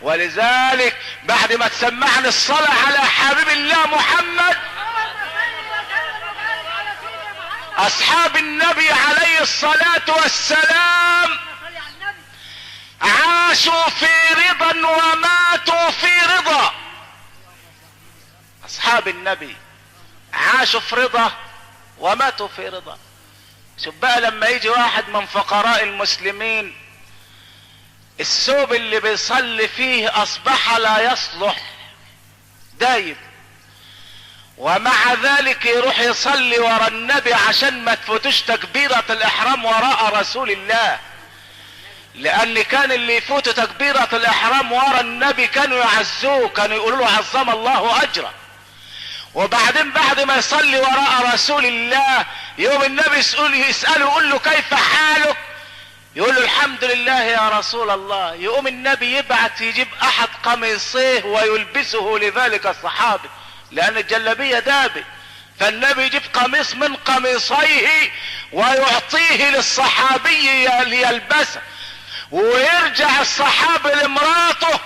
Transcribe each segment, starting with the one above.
ولذلك بعد ما تسمعني الصلاة على حبيب الله محمد، اصحاب النبي عليه الصلاة والسلام عاشوا في رضا وماتوا في رضا. اصحاب النبي عاشوا في رضا وماتوا في رضا. شوف بقى لما يجي واحد من فقراء المسلمين الثوب اللي بيصلي فيه اصبح لا يصلح دايب، ومع ذلك يروح يصلي ورا النبي عشان ما تفوتوش تكبيرة الاحرام وراء رسول الله، لان كان اللي يفوتوا تكبيرة الاحرام ورا النبي كانوا يعزوه، كانوا يقولوا له عظم الله اجره. وبعدين بعد ما يصلي وراء رسول الله يوم النبي يسأله يقول له كيف حالك؟ يقول له الحمد لله يا رسول الله. يقوم النبي يبعت يجيب احد قميصيه ويلبسه لذلك الصحابي، لان الجلابية دابت، فالنبي يجيب قميص من قميصيه ويعطيه للصحابي ليلبسه، ويرجع الصحابي لمراته،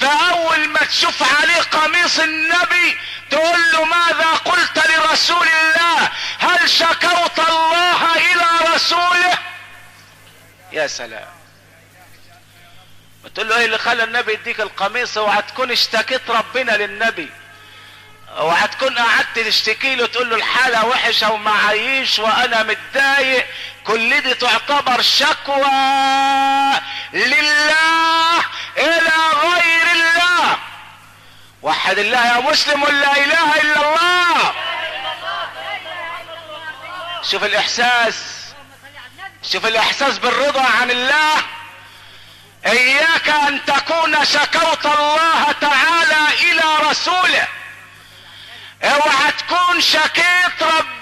فاول ما تشوف عليه قميص النبي تقول له ماذا قلت لرسول الله؟ هل شكوت الله الى رسوله؟ يا سلام. بتقول له ايه اللي خلى النبي يديك القميص؟ اوعى تكون اشتكيت ربنا للنبي، اوعى تكون قعدت تشتكي له تقول له الحاله وحشه ومعايش وانا متضايق. كل دي تعتبر شكوى لله الى غير الله. وحد الله يا مسلم، لا اله الا الله. شوف الاحساس، شوف الاحساس بالرضا عن الله. اياك ان تكون شكوت الله تعالى الى رسوله، اوعى تكون شكيت رب